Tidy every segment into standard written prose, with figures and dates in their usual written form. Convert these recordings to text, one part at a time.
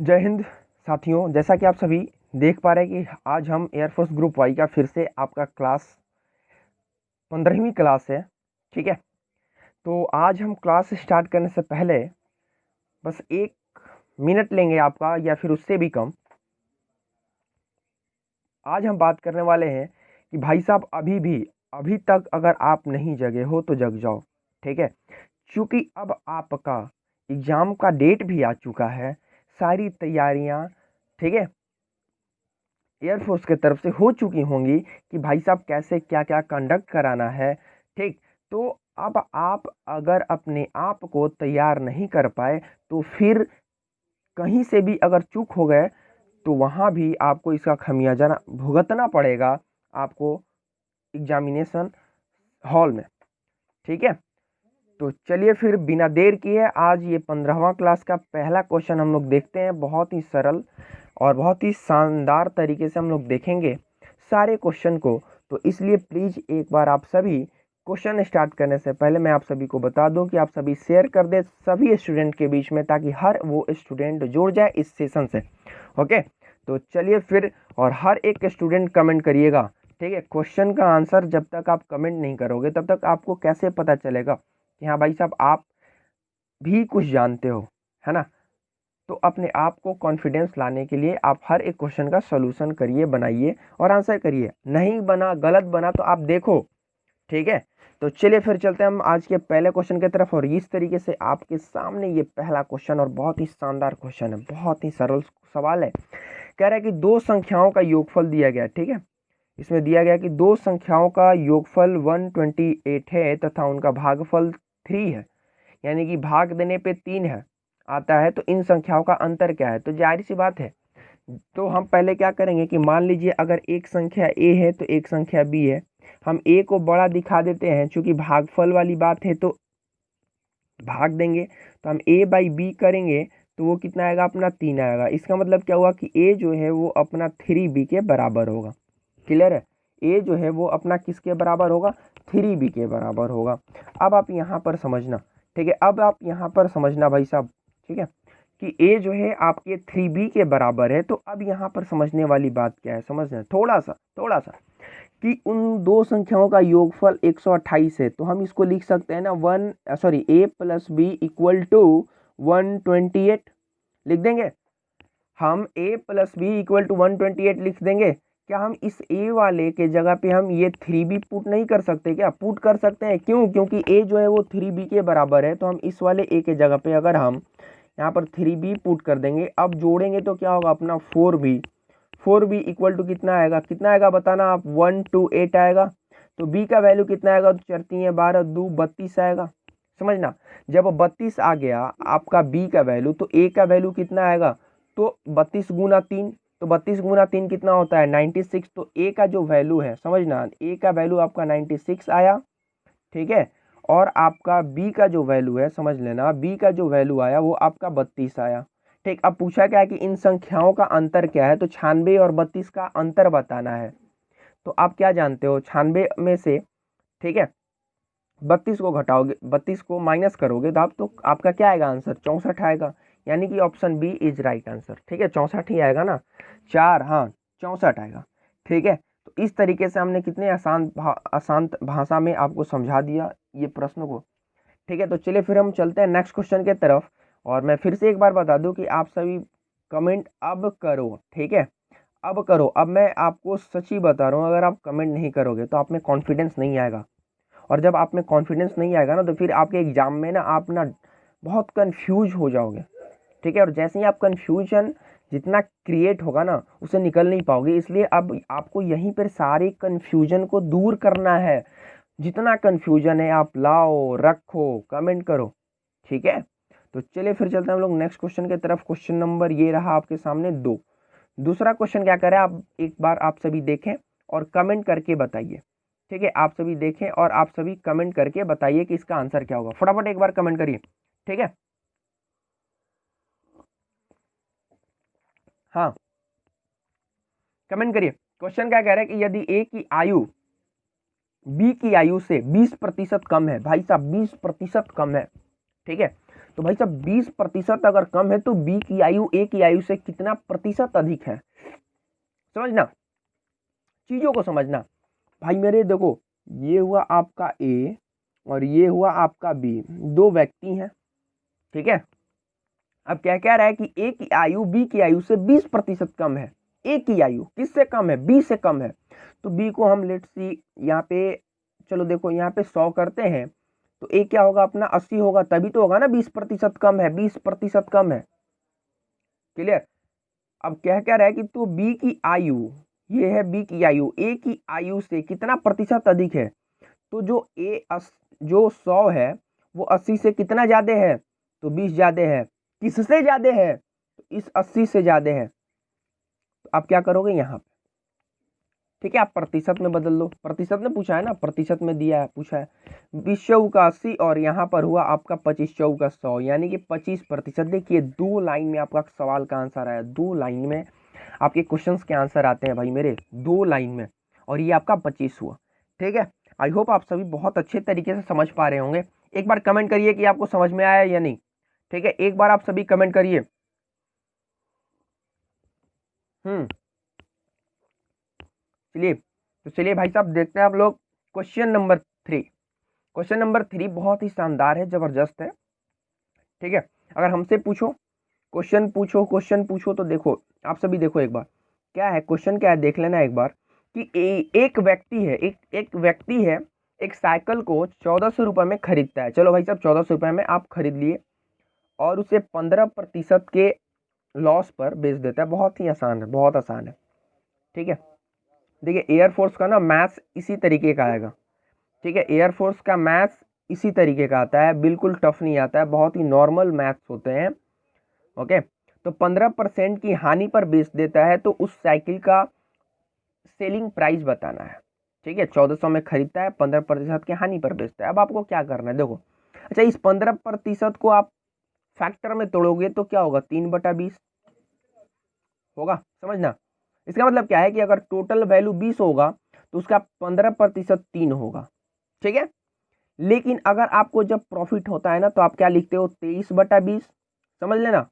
जय हिंद साथियों। जैसा कि आप सभी देख पा रहे हैं कि आज हम एयरफोर्स ग्रुप वाई का फिर से आपका क्लास 15वीं क्लास है। ठीक है, तो आज हम क्लास स्टार्ट करने से पहले बस 1 मिनट लेंगे आपका, या फिर उससे भी कम। आज हम बात करने वाले हैं कि भाई साहब अभी तक अगर आप नहीं जगे हो तो जग जाओ। ठीक है, क्योंकि अब आपका एग्ज़ाम का डेट भी आ चुका है। सारी तैयारियां, ठीक है, एयरफोर्स की तरफ से हो चुकी होंगी कि भाई साहब कैसे क्या क्या कंडक्ट कराना है। ठीक, तो अब आप अगर अपने आप को तैयार नहीं कर पाए तो फिर कहीं से भी अगर चूक हो गए तो वहाँ भी आपको इसका खमियाजा भुगतना पड़ेगा आपको एग्जामिनेशन हॉल में। ठीक है, तो चलिए फिर बिना देर किए आज ये 15वां क्लास का पहला क्वेश्चन हम लोग देखते हैं। बहुत ही सरल और बहुत ही शानदार तरीके से हम लोग देखेंगे सारे क्वेश्चन को। तो इसलिए प्लीज़ एक बार आप सभी क्वेश्चन स्टार्ट करने से पहले मैं आप सभी को बता दूं कि आप सभी शेयर कर दें सभी स्टूडेंट के बीच में, ताकि हर वो स्टूडेंट जुड़ जाए इस सेशन से। ओके, तो चलिए फिर, और हर एक स्टूडेंट कमेंट करिएगा। ठीक है, क्वेश्चन का आंसर जब तक आप कमेंट नहीं करोगे तब तक आपको कैसे पता चलेगा कि हाँ भाई साहब आप भी कुछ जानते हो, है ना। तो अपने आप को कॉन्फिडेंस लाने के लिए आप हर एक क्वेश्चन का सॉल्यूशन करिए, बनाइए और आंसर करिए। नहीं बना, गलत बना तो आप देखो। ठीक है, तो चलिए फिर चलते हैं हम आज के पहले क्वेश्चन की तरफ। और इस तरीके से आपके सामने ये पहला क्वेश्चन और बहुत ही शानदार क्वेश्चन है, बहुत ही सरल सवाल है। कह रहा है कि दो संख्याओं का योगफल दिया गया। ठीक है, इसमें दिया गया कि दो संख्याओं का योगफल 128 है तथा उनका भागफल 3 है, यानी कि भाग देने पे 3 है आता है। तो इन संख्याओं का अंतर क्या है? तो जाहिर सी बात है, तो हम पहले क्या करेंगे कि मान लीजिए अगर एक संख्या a है तो एक संख्या b है। हम a को बड़ा दिखा देते हैं, चूंकि भागफल वाली बात है तो भाग देंगे। तो हम a बाई बी करेंगे तो वो कितना आएगा? अपना 3 आएगा। इसका मतलब क्या हुआ कि a जो है वो अपना 3b के बराबर होगा। क्लियर है? a जो है वो अपना किसके बराबर होगा? 3b के बराबर होगा। अब आप यहाँ पर समझना, ठीक है, अब आप यहाँ पर समझना भाई साहब, ठीक है, कि a जो है आपके 3b के बराबर है। तो अब यहाँ पर समझने वाली बात क्या है, समझना थोड़ा सा कि उन दो संख्याओं का योगफल 128 है। तो हम इसको लिख सकते हैं ना a plus b equal to 128 लिख देंगे। हम a plus b equal to 128 लिख देंगे। क्या हम इस a वाले के जगह पे हम ये 3b पुट नहीं कर सकते? क्या पुट कर सकते हैं? क्यों? क्योंकि a जो है वो 3b के बराबर है। तो हम इस वाले a के जगह पे अगर हम यहाँ पर 3b पुट कर देंगे, अब जोड़ेंगे तो क्या होगा? अपना 4b इक्वल टू कितना आएगा बताना आप? 128 आएगा। तो b का वैल्यू कितना आएगा? तो 4 3 12 2 32 आएगा। समझना, जब 32 आ गया आपका b का वैल्यू तो a का वैल्यू कितना आएगा? तो 32 गुना 3, तो 32 गुना 3 कितना होता है? 96। तो a का जो वैल्यू है, समझना, a का वैल्यू आपका 96 आया। ठीक है, और आपका b का जो वैल्यू है, समझ लेना, b का जो वैल्यू आया वो आपका 32 आया। ठीक, अब पूछा क्या है कि इन संख्याओं का अंतर क्या है? तो 96 और 32 का अंतर बताना है। तो आप क्या जानते हो? 96 में से, ठीक है, 32 को घटाओगे, 32 को माइनस करोगे तो आप, तो आपका क्या आएगा आंसर? 64 आएगा। यानी कि option b is right answer. ठीक है, 64 ही आएगा ना, 4, हाँ 64 आएगा। ठीक है, तो इस तरीके से हमने कितने आसान भाषा में आपको समझा दिया ये प्रश्न को। ठीक है, तो चलिए फिर हम चलते हैं नेक्स्ट क्वेश्चन के तरफ। और मैं फिर से एक बार बता दूं कि आप सभी कमेंट अब करो। ठीक है, अब करो। अब मैं आपको सच ही बता रहा हूँ, अगर आप कमेंट नहीं करोगे तो आप में कॉन्फिडेंस नहीं आएगा। और जब आप में कॉन्फिडेंस नहीं आएगा ना, तो फिर आपके एग्जाम में ना आप ना बहुत कंफ्यूज हो जाओगे। ठीक है, और जैसे ही आप कंफ्यूजन जितना क्रिएट होगा ना, उसे निकल नहीं पाओगे। इसलिए अब आपको यहीं पर सारे कंफ्यूजन को दूर करना है। जितना कंफ्यूजन है आप लाओ, रखो, कमेंट करो। ठीक है, तो चलिए फिर चलते हैं हम लोग नेक्स्ट क्वेश्चन की तरफ। क्वेश्चन नंबर ये रहा आपके सामने 2। दूसरा क्वेश्चन क्या कर रहा है, आप एक बार आप सभी देखें और कमेंट करके बताइए। ठीक है, आप सभी देखें और आप सभी कमेंट करके बताइए कि इसका आंसर क्या होगा। फटाफट एक बार कमेंट करिए। ठीक है, हाँ कमेंट करिए। क्वेश्चन क्या कह रहा है कि यदि ए की आयु बी की आयु से 20% कम है, भाई साहब 20% कम है, ठीक है। तो भाई साहब 20% अगर कम है तो बी की आयु ए की आयु से कितना प्रतिशत अधिक है, समझना, चीजों को समझना। भाई मेरे देखो, ये हुआ आपका ए और ये हुआ आपका बी, दो व्यक्ति हैं, ठीक है। अब क्या कह रहा है कि ए की आयु बी की आयु से 20% कम है। ए की आयु किससे कम है, बी से कम है। तो बी को हम लेट्स सी यहाँ पे, चलो देखो यहाँ पे 100 करते हैं तो ए क्या होगा अपना 80 होगा, तभी तो होगा ना 20% कम है, 20% कम है, क्लियर। अब क्या रहा है कि तो बी की आयु, ये है बी की आयु, ए की आयु से कितना प्रतिशत अधिक है। तो जो जो 100 है वो 80 से कितना ज्यादा है, तो 20 ज्यादा है। किससे ज्यादा है, तो इस 80 से ज्यादा है। तो आप क्या करोगे यहाँ पे, ठीक है, आप प्रतिशत में बदल लो, प्रतिशत में पूछा है ना, प्रतिशत में दिया है, पूछा है 20 चौक का 80 और यहाँ पर हुआ आपका 25 चौक का 100, यानी कि 25%। देखिए 2 लाइन में आपका सवाल का आंसर आया, 2 लाइन में आपके क्वेश्चंस के आंसर आते हैं भाई मेरे, 2 लाइन में, और ये आपका 25 हुआ, ठीक है। आई होप आप सभी बहुत अच्छे तरीके से समझ पा रहे होंगे। एक बार कमेंट करिए कि आपको समझ में आया या नहीं, ठीक है, एक बार आप सभी कमेंट करिए। चलिए, तो चलिए भाई साहब देखते हैं आप लोग क्वेश्चन नंबर 3। क्वेश्चन नंबर 3 बहुत ही शानदार है, जबरदस्त है, ठीक है। अगर हमसे पूछो, क्वेश्चन पूछो तो देखो आप सभी, देखो एक बार क्या है क्वेश्चन, क्या है देख लेना एक बार कि एक व्यक्ति है, एक व्यक्ति है, एक साइकिल को 1400 रुपये में खरीदता है। चलो भाई साहब 1400 रुपये में आप खरीद लिए और उसे 15% के लॉस पर बेच देता है। बहुत ही आसान है, बहुत आसान है, ठीक है। देखिए एयरफोर्स का ना मैथ्स इसी तरीके का आएगा, ठीक है, एयरफोर्स का मैथ्स इसी तरीके का आता है, बिल्कुल टफ नहीं आता है, बहुत ही नॉर्मल मैथ्स होते हैं, ओके। तो 15% की हानि पर बेच देता है, तो उस साइकिल का सेलिंग प्राइस बताना है, ठीक है। 1400 में खरीदता है, 15% की हानि पर बेचता है। अब आपको क्या करना है, देखो अच्छा इस 15% को आप फैक्टर में तोड़ोगे तो क्या होगा, 3/20 होगा, समझना। इसका मतलब क्या है कि अगर टोटल वैल्यू 20 होगा तो उसका 15% 3 होगा, ठीक है। लेकिन अगर आपको जब प्रॉफिट होता है ना तो आप क्या लिखते हो, 23/20, समझ लेना।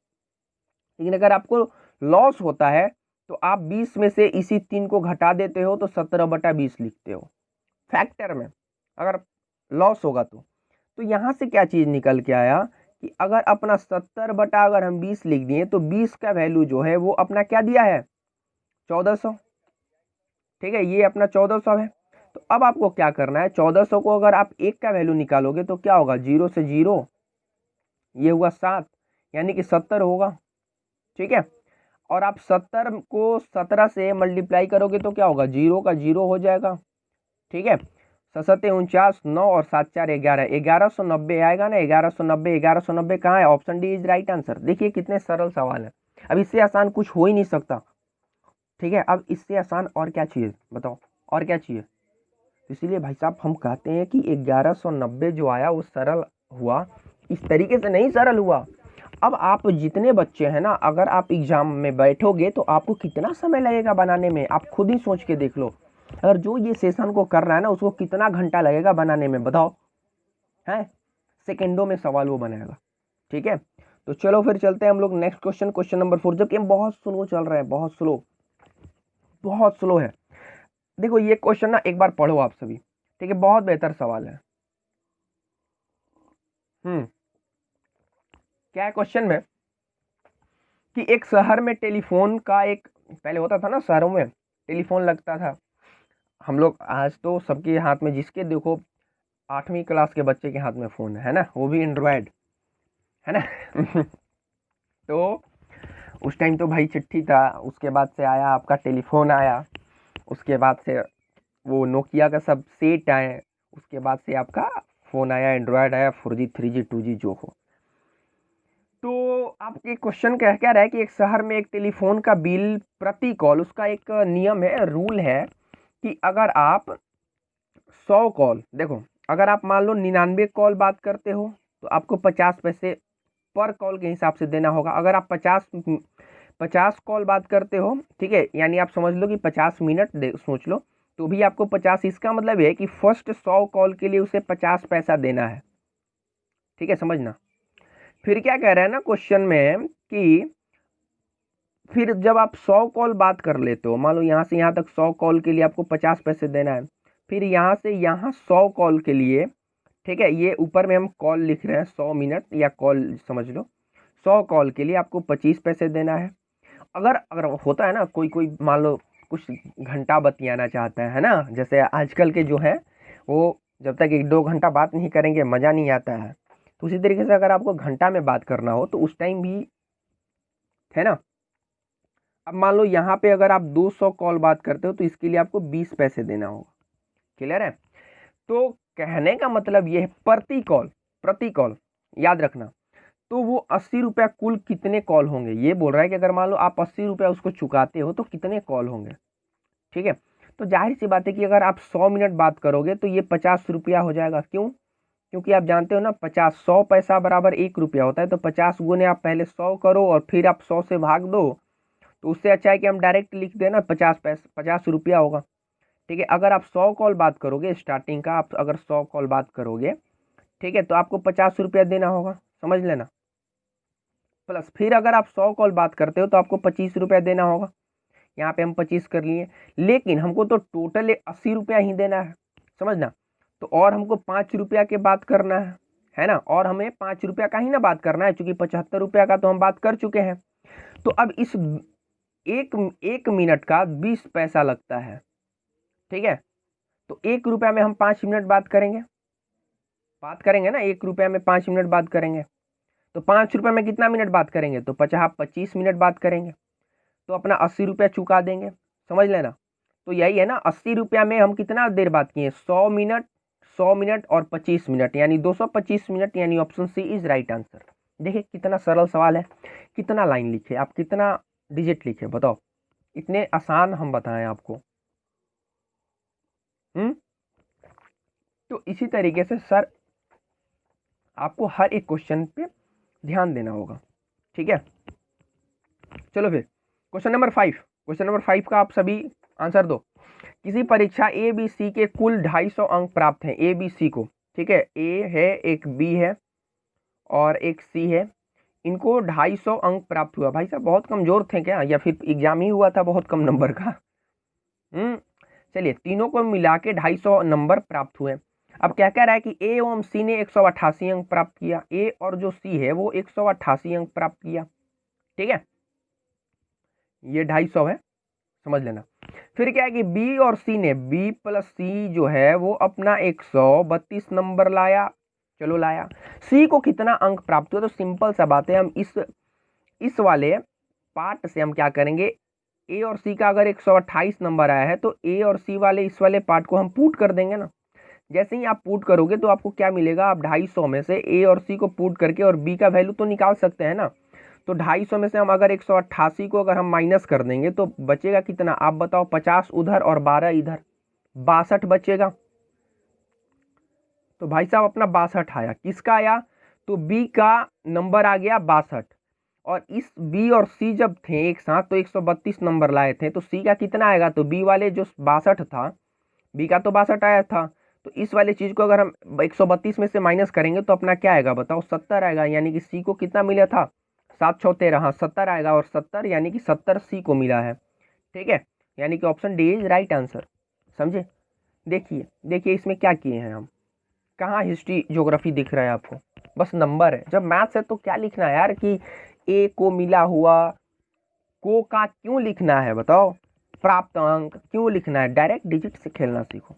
लेकिन अगर आपको लॉस होता है तो आप 20 में से इसी 3 को घटा देते हो तो 17/20 लिखते हो फैक्टर में, अगर लॉस होगा तो यहाँ से क्या चीज निकल के आया कि अगर अपना 70 बटा अगर हम 20 लिख दिए तो 20 का वैल्यू जो है वो अपना क्या दिया है, 1400, ठीक है, ये अपना 1400 है। तो अब आपको क्या करना है, 1400 को अगर आप 1 का वैल्यू निकालोगे तो क्या होगा, 0 से 0, ये हुआ 7, यानी कि 70 होगा, ठीक है। और आप 70 को 17 से मल्टीप्लाई करोगे तो क्या होगा, 0 का 0 हो जाएगा, ठीक है। 7×7 = 49, 9 और 7×4 = 11, 1190 आएगा ना, 1190, 1190 कहाँ है, option D is right answer. देखिए कितने सरल सवाल है, अब इससे आसान कुछ हो ही नहीं सकता, ठीक है। अब इससे आसान और क्या चाहिए बताओ, और क्या चाहिए। इसीलिए भाई साहब हम कहते हैं कि 1190 जो आया वो सरल हुआ, इस तरीके से नहीं सरल हुआ। अब आप जितने बच्चे हैं ना, अगर आप एग्जाम में बैठोगे तो आपको कितना समय लगेगा बनाने में, आप खुद ही सोच के देख लो। अगर जो ये सेशन को कर रहा है ना उसको कितना घंटा लगेगा बनाने में, बताओ, है सेकेंडों में सवाल वो बनाएगा, ठीक है। तो चलो फिर चलते हैं हम लोग नेक्स्ट क्वेश्चन, क्वेश्चन नंबर 4, जबकि हम बहुत स्लो चल रहे हैं, बहुत स्लो, बहुत स्लो है। देखो ये क्वेश्चन ना एक बार पढ़ो आप सभी, ठीक है, बहुत बेहतर सवाल है। क्या है क्वेश्चन में कि एक शहर में टेलीफोन का एक, पहले होता था ना शहरों में टेलीफोन लगता था, हम लोग आज तो सबके हाथ में, जिसके देखो 8वीं क्लास के बच्चे के हाथ में फोन है ना, वो भी एंड्रॉयड, है ना। तो उस टाइम तो भाई चिट्ठी था, उसके बाद से आया आपका टेलीफोन आया, उसके बाद से वो नोकिया का सब सेट आए, उसके बाद से आपका फ़ोन आया, एंड्रॉयड आया, 4G 3G 2G जो हो। तो आपके क्वेश्चन क्या कह रहा है कि एक शहर में एक टेलीफोन का बिल प्रति कॉल, उसका एक नियम है, रूल है कि अगर आप 100 कॉल, देखो अगर आप मान लो 99 कॉल बात करते हो तो आपको 50 पैसे पर कॉल के हिसाब से देना होगा। अगर आप 50 कॉल बात करते हो, ठीक है, यानी आप समझ लो कि 50 मिनट सोच लो, तो भी आपको 50, इसका मतलब है कि फर्स्ट 100 कॉल के लिए उसे 50 पैसा देना है, ठीक है, समझना। फिर क्या कह रहे हैं ना क्वेश्चन में कि फिर जब आप 100 कॉल बात कर लेते हो, मान लो यहाँ से यहाँ तक 100 कॉल के लिए आपको 50 पैसे देना है, फिर यहाँ से यहाँ 100 कॉल के लिए, ठीक है, ये ऊपर में हम कॉल लिख रहे हैं 100 मिनट या कॉल समझ लो, 100 कॉल के लिए आपको 25 पैसे देना है। अगर अगर होता है ना कोई कोई मान लो कुछ घंटा बतियाना चाहता है ना, जैसे आजकल के जो है वो जब तक 1-2 घंटा बात नहीं करेंगे मज़ा नहीं आता है, तो उसी तरीके से अगर आपको घंटा में बात करना हो तो उस टाइम भी है ना। अब मान लो यहाँ पे अगर आप 200 कॉल बात करते हो तो इसके लिए आपको 20 पैसे देना होगा। क्लियर है? तो कहने का मतलब ये है प्रति कॉल याद रखना। तो वो 80 रुपया कुल कितने कॉल होंगे ये बोल रहा है कि अगर मान लो आप 80 रुपया उसको चुकाते हो तो कितने कॉल होंगे। ठीक है, तो जाहिर सी बात है कि अगर आप 100 मिनट बात करोगे तो ये 50 रुपया हो जाएगा। क्यों? क्योंकि आप जानते हो ना 100 पैसा बराबर 1 रुपया होता है, तो 50 गुने आप पहले 100 करो और फिर आप 100 से भाग दो, तो उससे अच्छा है कि हम डायरेक्ट लिख दें ना 50 रुपया होगा। ठीक है, अगर आप 100 कॉल बात करोगे, स्टार्टिंग का आप अगर 100 कॉल बात करोगे, ठीक है, तो आपको 50 रुपया देना होगा, समझ लेना। प्लस फिर अगर आप 100 कॉल बात करते हो तो आपको 25 रुपया देना होगा। यहाँ पे हम 25 कर लिए, लेकिन हमको तो टोटल 80 रुपया ही देना है, समझना। तो और हमको 5 रुपया के बात करना है ना, और हमें 5 रुपया का ही ना बात करना है, चूंकि 75 रुपया का तो हम बात कर चुके हैं। तो अब इस एक मिनट का 20 पैसा लगता है। ठीक है, तो 1 रुपया में हम 5 मिनट बात करेंगे ना, 1 रुपया में 5 मिनट बात करेंगे, तो 5 रुपये में कितना मिनट बात करेंगे, तो 25 मिनट बात करेंगे, तो अपना 80 रुपया चुका देंगे, समझ लेना। तो यही है ना, 80 रुपया में हम कितना देर बात किए, 100 मिनट और 25 मिनट, यानी 225 मिनट, यानी option c is right answer. देखिए कितना सरल सवाल है, कितना लाइन लिखे आप, कितना डिजिट लिखे, बताओ, इतने आसान हम बताएं आपको। तो इसी तरीके से सर आपको हर एक क्वेश्चन पे ध्यान देना होगा। ठीक है, चलो फिर क्वेश्चन नंबर 5 का आप सभी आंसर दो। किसी परीक्षा ए बी सी के कुल 250 अंक प्राप्त हैं, ए बी सी को, ठीक है, ए है, एक बी है और एक सी है, इनको 250 अंक प्राप्त हुआ। भाई साहब बहुत कमजोर थे क्या, या फिर एग्जाम ही हुआ था बहुत कम नंबर का? चलिए, तीनों को मिला के 250 नंबर प्राप्त हुए। अब क्या कह रहा है कि ए एवं सी ने 188 अंक प्राप्त किया, ए और जो सी है वो 188 अंक प्राप्त किया। ठीक है, ये 250 है, समझ लेना। फिर क्या है कि बी और सी ने, बी प्लस सी जो है वो अपना 132 नंबर लाया, चलो लाया। सी को कितना अंक प्राप्त हुआ, तो सिंपल सा बात है, हम इस वाले पार्ट से हम क्या करेंगे, ए और सी का अगर 128 नंबर आया है तो ए और सी वाले इस वाले पार्ट को हम पुट कर देंगे ना। जैसे ही आप पुट करोगे तो आपको क्या मिलेगा, आप 250 में से ए और सी को पुट करके और बी का वैल्यू तो निकाल सकते हैं ना। तो 250 में से हम अगर 188 को अगर हम माइनस कर देंगे तो बचेगा कितना, आप बताओ, 50 उधर और 12 इधर, 62 बचेगा। तो भाई साहब अपना 62 आया, किसका आया, तो बी का नंबर आ गया 62, और इस बी और सी जब थे एक साथ तो 132 नंबर लाए थे, तो सी का कितना आएगा, तो बी वाले जो 62 था, बी का तो 62 आया था, तो इस वाले चीज को अगर हम 132 में से माइनस करेंगे तो अपना क्या आएगा बताओ, 70 आएगा। यानी कि सी को कितना मिला था, 7 6 13, हाँ 70 आएगा, और 70 यानी कि 70 सी को मिला है। ठीक है, यानी कि option D is right answer, समझे। देखिए देखिए इसमें क्या किए हैं हम, कहाँ हिस्ट्री ज्योग्राफी दिख रहा है आपको, बस नंबर है। जब मैथ्स है तो क्या लिखना है यार, कि ए को मिला हुआ को का क्यों लिखना है बताओ, प्राप्त अंक क्यों लिखना है, डायरेक्ट डिजिट से खेलना सीखो।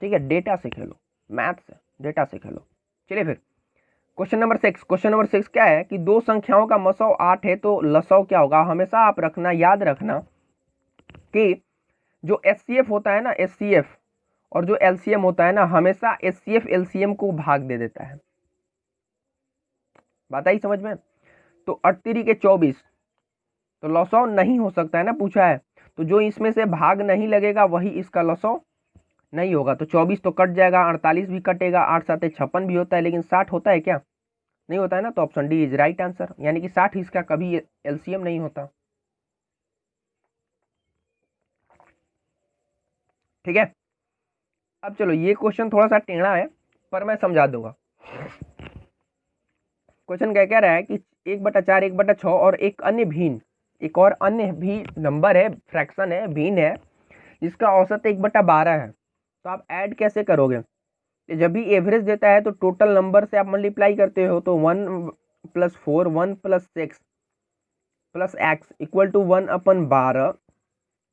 ठीक है, डेटा से खेलो, मैथ से डेटा से खेलो। चलिए फिर क्वेश्चन नंबर 6 क्या है कि दो संख्याओं का मसौ 8 है तो लसौ क्या होगा। हमेशा आप रखना, याद रखना कि जो एचसीएफ होता है ना, एचसीएफ और जो एलसीएम होता है ना, हमेशा एचसीएफ एलसीएम को भाग दे देता है। बात आई समझ में। तो 8 के 24, तो लसौ नहीं हो सकता है ना, पूछा है, तो जो इसमें से भाग नहीं लगेगा वही इसका लसौ नहीं होगा। तो 24 तो कट जाएगा, 48 भी कटेगा, 8 7 56 भी होता है, लेकिन 60 होता है क्या, नहीं होता है ना। तो option D is right answer, यानी कि 60 इसका कभी एलसीएम नहीं होता। ठीक है, अब चलो ये क्वेश्चन थोड़ा सा टेढ़ा है पर मैं समझा दूंगा। क्वेश्चन क्या कह रहा है कि 1/4 1/6 और एक और अन्य भी नंबर है, फ्रैक्शन है, भिन्न है, जिसका औसत 1/12 है। तो आप ऐड कैसे करोगे? जब भी एवरेज देता है तो टोटल नंबर से आप मल्टीप्लाई करते हो, तो 1+4 1+6 प्लस एक्स इक्वल टू 1/12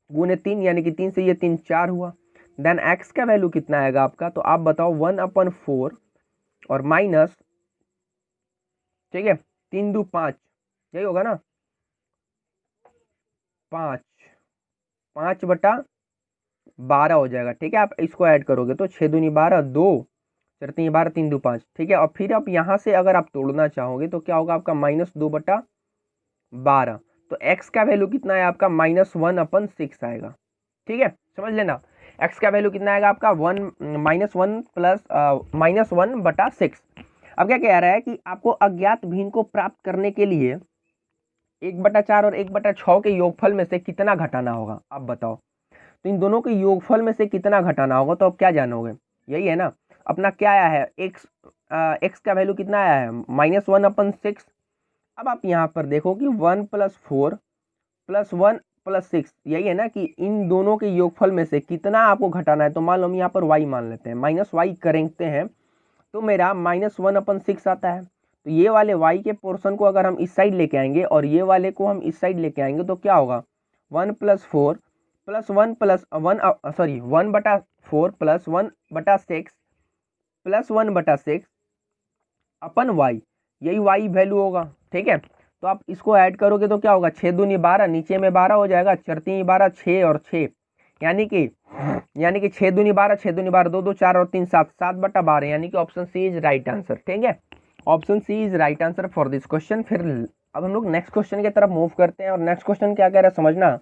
गुने 3, यानी कि 3 से ये 3 4 हुआ। देन एक्स का वैल्यू कितना आएगा आपका, तो आप बताओ 1/4 और माइनस, ठीक है, 3 2 5, यही होगा ना, 5/12 हो जाएगा। ठीक है, आप इसको ऐड करोगे तो 6 दूनी 12, 2 4 3 12, 3 2 5। ठीक है, और फिर आप यहाँ से अगर आप तोड़ना चाहोगे तो क्या होगा आपका -2/12। तो x का वैल्यू कितना है आपका -1/6 आएगा। ठीक है, समझ लेना, x का वैल्यू कितना आएगा आपका -1/6। अब क्या कह रहा है कि आपको अज्ञात भिन्न को प्राप्त करने के लिए 1/4 और 1/6 के योगफल में से कितना घटाना होगा, आप बताओ। तो इन दोनों के योगफल में से कितना घटाना होगा, तो आप क्या जानोगे, यही है ना अपना, क्या आया है x का वैल्यू कितना आया है -1/6। अब आप यहाँ पर देखो कि 1+4 + 1+6, यही है ना कि इन दोनों के योगफल में से कितना आपको घटाना है। तो मान लो हम यहाँ पर y मान लेते हैं, -y करते हैं, तो मेरा -1/6 आता है। तो ये वाले y के पोर्शन को अगर हम इस साइड लेके आएंगे और ये वाले को हम इस साइड लेके आएंगे, तो क्या होगा 1+4 + 1/4 + 1/6 + 1/6 अपन y, यही y वैल्यू होगा। ठीक है, तो आप इसको ऐड करोगे तो क्या होगा, 6 दूनी 12, नीचे में 12 हो जाएगा, 4 3 12, 6 और 6, यानी कि 6 दूनी 12, 6 दूनी 12, 2 2 4 और 3 7, 7/12, यानी कि option c is right answer. ठीक है, option c is right answer for this question. फिर अब हम लोग नेक्स्ट क्वेश्चन की तरफ मूव करते हैं, और नेक्स्ट क्वेश्चन क्या कह रहा है समझना।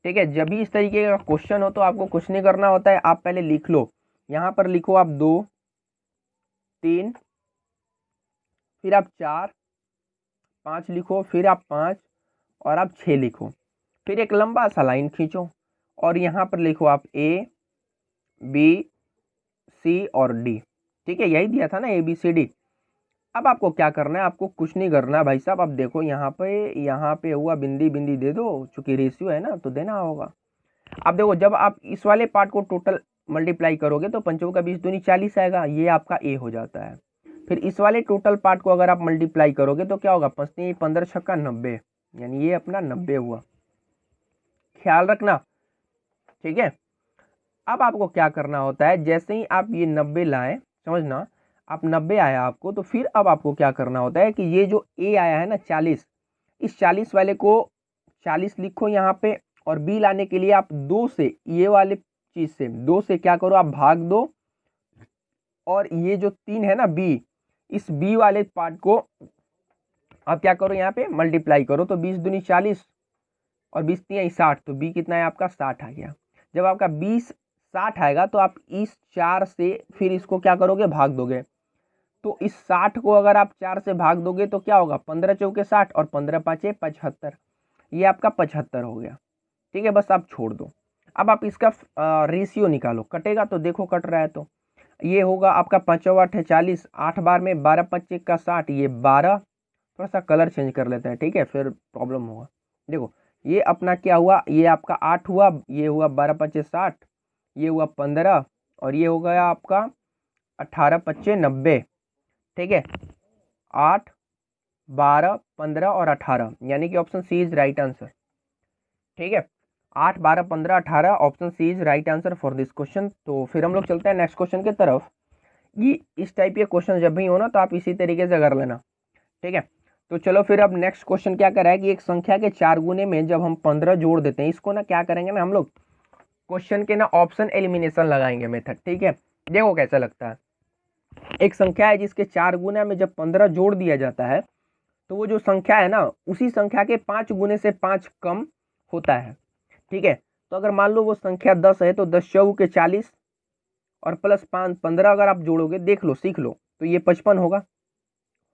ठीक है, जब भी इस तरीके का क्वेश्चन हो तो आपको कुछ नहीं करना होता है, आप पहले लिख लो, यहाँ पर लिखो आप 2 3, फिर आप 4 5 लिखो, फिर आप 5 और आप 6 लिखो, फिर एक लंबा सा लाइन खींचो और यहाँ पर लिखो आप A B C और D। ठीक है, यही दिया था ना ABCD। अब आपको क्या करना है, आपको कुछ नहीं करना भाई साहब। अब देखो यहाँ पे हुआ बिंदी बिंदी दे दो, चूंकि रेशियो है ना तो देना होगा। अब देखो, जब आप इस वाले पार्ट को टोटल मल्टीप्लाई करोगे तो 5 का 20 दूनी 40 आएगा, ये आपका A हो जाता है। फिर इस वाले टोटल पार्ट को अगर आप मल्टीप्लाई करोगे तो क्या होगा, 5 3 15 6 90, यानी ये अपना 90 हुआ, ख्याल रखना। ठीक है, अब आपको क्या करना होता है, जैसे ही आप ये 90 लाए, समझना, आप 90 आया आपको, तो फिर अब आपको क्या करना होता है कि ये जो A आया है ना 40, इस 40 वाले को 40 लिखो यहाँ पे, और B लाने के लिए आप 2 से, ये वाले चीज से 2 से क्या करो, आप भाग दो, और ये जो 3 है ना B, इस B वाले पार्ट को आप क्या करो, यहाँ पे मल्टीप्लाई करो, तो 20 दूनी 40 और 20 3 60, तो B कितना है आपका 60 आ गया। जब आपका 20 60 आएगा तो आप इस 4 से फिर इसको क्या करोगे, भाग दोगे। तो इस 60 को अगर आप 4 से भाग दोगे तो क्या होगा, 15 चौके 60 और 15 5 75, ये आपका 75 हो गया। ठीक है, बस आप छोड़ दो। अब आप इसका रेशियो निकालो, कटेगा तो देखो कट रहा है, तो ये होगा आपका 5 8 है 40, 8 बार में 12 5 का 60, ये 12, थोड़ा सा कलर चेंज कर लेते हैं, ठीक है, फिर प्रॉब्लम होगा। देखो ये अपना क्या हुआ, ये आपका 8 हुआ, ये हुआ 12 5 60, ये हुआ 15, और ये हो गया आपका 18 5 90। ठीक है, 8 12 15 और 18, यानी कि option c is right answer. ठीक है, 8 12 15 18, option c is right answer for this question. तो फिर हम लोग चलते हैं नेक्स्ट क्वेश्चन की तरफ। ये इस टाइप के क्वेश्चन जब भी हो ना तो आप इसी तरीके से कर लेना। ठीक है, तो चलो फिर अब नेक्स्ट क्वेश्चन क्या कर रहा है कि एक संख्या के 4 गुने में जब हम 15 जोड़ देते हैं, इसको ना क्या करेंगे ना हम लोग, क्वेश्चन के ना ऑप्शन एलिमिनेशन लगाएंगे मेथड। ठीक है, देखो कैसा लगता है। एक संख्या है जिसके 4 गुना में जब 15 जोड़ दिया जाता है, तो वो जो संख्या है ना उसी संख्या के 5 गुने से 5 कम होता है। ठीक है, तो अगर मान लो वो संख्या 10 है, तो 10 चौके 40 और प्लस 5 15 अगर आप जोड़ोगे, देख लो सीख लो, तो ये 55 होगा,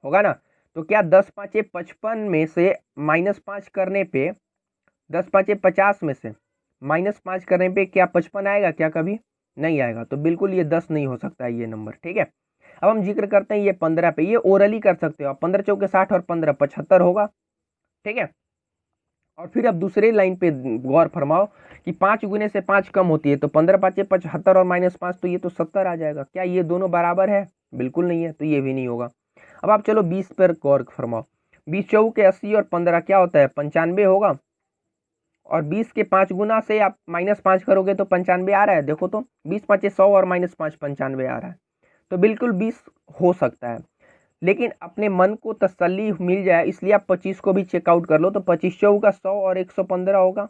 होगा ना। तो क्या 10 5 55 में से -5 करने पे, 10 5 50 में से -5 करने पे क्या 55 आएगा क्या, कभी नहीं आएगा। तो बिल्कुल ये 10 नहीं हो सकता है ये नंबर। ठीक है, अब हम जिक्र करते हैं ये 15 पे, ये ओरली कर सकते हो आप, 15 चौके 60 और 15 75 होगा, ठीक है। और फिर अब दूसरे लाइन पे गौर फरमाओ कि 5 गुने से 5 कम होती है, तो 15 पाँचे 75 और -5, तो ये तो 70 आ जाएगा। क्या ये दोनों बराबर है? बिल्कुल नहीं है, तो ये भी नहीं होगा। अब आप चलो 20 पर गौर फरमाओ, 20 चौके 80 और 15 क्या होता है? 95 होगा। और 20 के 5 गुना से आप -5 करोगे तो 95 आ रहा है, देखो तो 20 पाँचे 100 और -5 95 आ रहा है, तो बिल्कुल 20 हो सकता है। लेकिन अपने मन को तसल्ली मिल जाए इसलिए आप 25 को भी चेकआउट कर लो, तो 25 चौका 100 और 115 होगा,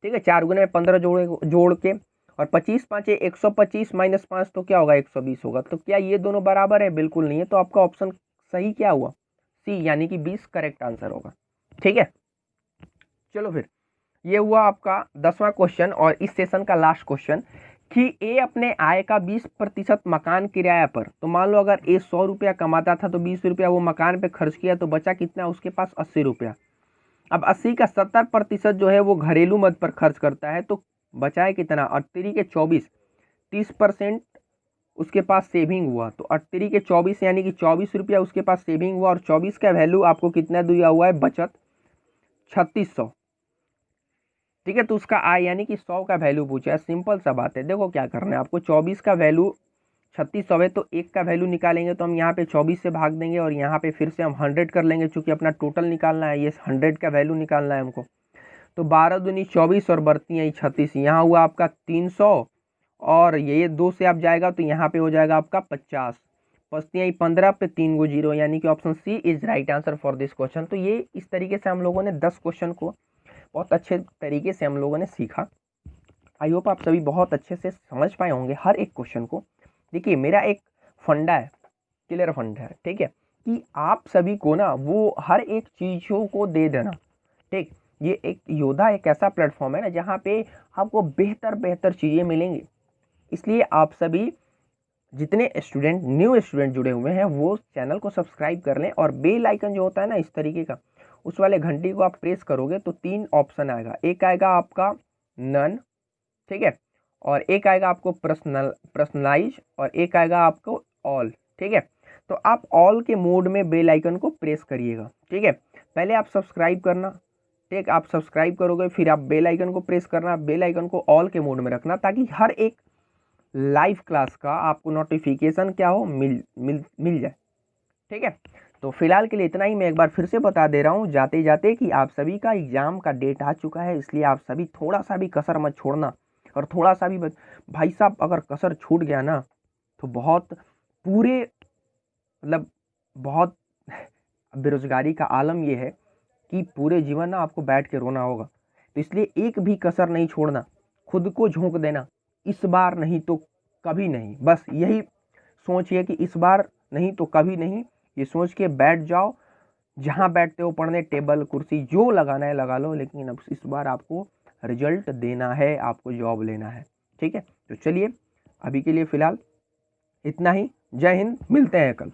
ठीक है। 4 गुने में 15 जोड़ के, और 25 पाँचे 125 -5 तो क्या होगा? 120 होगा। तो क्या ये दोनों बराबर है? बिल्कुल नहीं है। तो आपका ऑप्शन सही क्या हुआ? सी, यानी कि 20 करेक्ट आंसर होगा, ठीक है। चलो फिर, ये हुआ आपका 10वां क्वेश्चन और इस सेशन का लास्ट क्वेश्चन कि ए अपने आय का 20% मकान किराया पर, तो मान लो अगर ए 100 रुपया कमाता था तो 20 रुपया वो मकान पे खर्च किया, तो बचा कितना? उसके पास 80 रुपया। अब 80 का 70% जो है वो घरेलू मद पर खर्च करता है, तो बचा है कितना? 38 के 24, 30% उसके पास सेविंग हुआ, तो 38 के 24 यानी कि 24 रुपया उसके पास सेविंग हुआ, और 24 का वैल्यू आपको कितना दिया हुआ है? बचत 3600, ठीक है। तो उसका आय यानी कि 100 का वैल्यू पूछा है। सिंपल सा बात है, देखो क्या करना है आपको, 24 का वैल्यू 3600 है, तो 1 का वैल्यू निकालेंगे तो हम यहाँ पे 24 से भाग देंगे, और यहाँ पे फिर से हम 100 कर लेंगे, चूंकि अपना टोटल निकालना है, ये 100 का वैल्यू निकालना है हमको। तो 12 दूनी 24 और बरती आई 36, यहाँ हुआ आपका 300, और ये 2 से आप जाएगा तो यहाँ पे हो जाएगा आपका 50, बचती आई 15 पे 3 गो 0, यानी कि option c is right answer for this question. तो ये इस तरीके से हम लोगों ने 10 क्वेश्चन को बहुत अच्छे तरीके से हम लोगों ने सीखा। आई होप आप सभी बहुत अच्छे से समझ पाए होंगे हर एक क्वेश्चन को। देखिए मेरा एक फंडा है, क्लियर फंडा है, ठीक है, कि आप सभी को ना वो हर एक चीज़ों को दे देना, ठीक। ये एक योद्धा एक ऐसा प्लेटफॉर्म है ना जहाँ पे आपको बेहतर बेहतर चीज़ें मिलेंगी, इसलिए आप सभी जितने स्टूडेंट न्यू स्टूडेंट जुड़े हुए हैं वो चैनल को सब्सक्राइब कर लें, और बेल आइकन जो होता है ना इस तरीके का, उस वाले घंटी को आप प्रेस करोगे तो 3 ऑप्शन आएगा। एक आएगा आपका नन, ठीक है, और एक आएगा आपको पर्सनलाइज, और एक आएगा आपको ऑल, ठीक है। तो आप ऑल के मोड में बेल आइकन को प्रेस करिएगा, ठीक है। पहले आप सब्सक्राइब करना, ठीक, आप सब्सक्राइब करोगे फिर आप बेल आइकन को प्रेस करना, बेल आइकन को ऑल के मोड में रखना, ताकि हर एक लाइव क्लास का आपको नोटिफिकेशन क्या हो, मिल जाए, ठीक है। तो फिलहाल के लिए इतना ही। मैं एक बार फिर से बता दे रहा हूँ जाते जाते कि आप सभी का एग्जाम का डेट आ चुका है, इसलिए आप सभी थोड़ा सा भी कसर मत छोड़ना, और थोड़ा सा भी भाई साहब अगर कसर छूट गया ना तो बहुत पूरे मतलब बहुत बेरोजगारी का आलम ये है कि पूरे जीवन ना आपको बैठ के रोना होगा। तो इसलिए एक भी कसर नहीं छोड़ना, खुद को झोंक देना, इस बार नहीं तो कभी नहीं, बस यही सोचिए कि इस बार नहीं तो कभी नहीं, ये सोच के बैठ जाओ। जहाँ बैठते हो पढ़ने, टेबल कुर्सी जो लगाना है लगा लो, लेकिन अब इस बार आपको रिजल्ट देना है, आपको जॉब लेना है, ठीक है। तो चलिए अभी के लिए फ़िलहाल इतना ही। जय हिंद, मिलते हैं कल।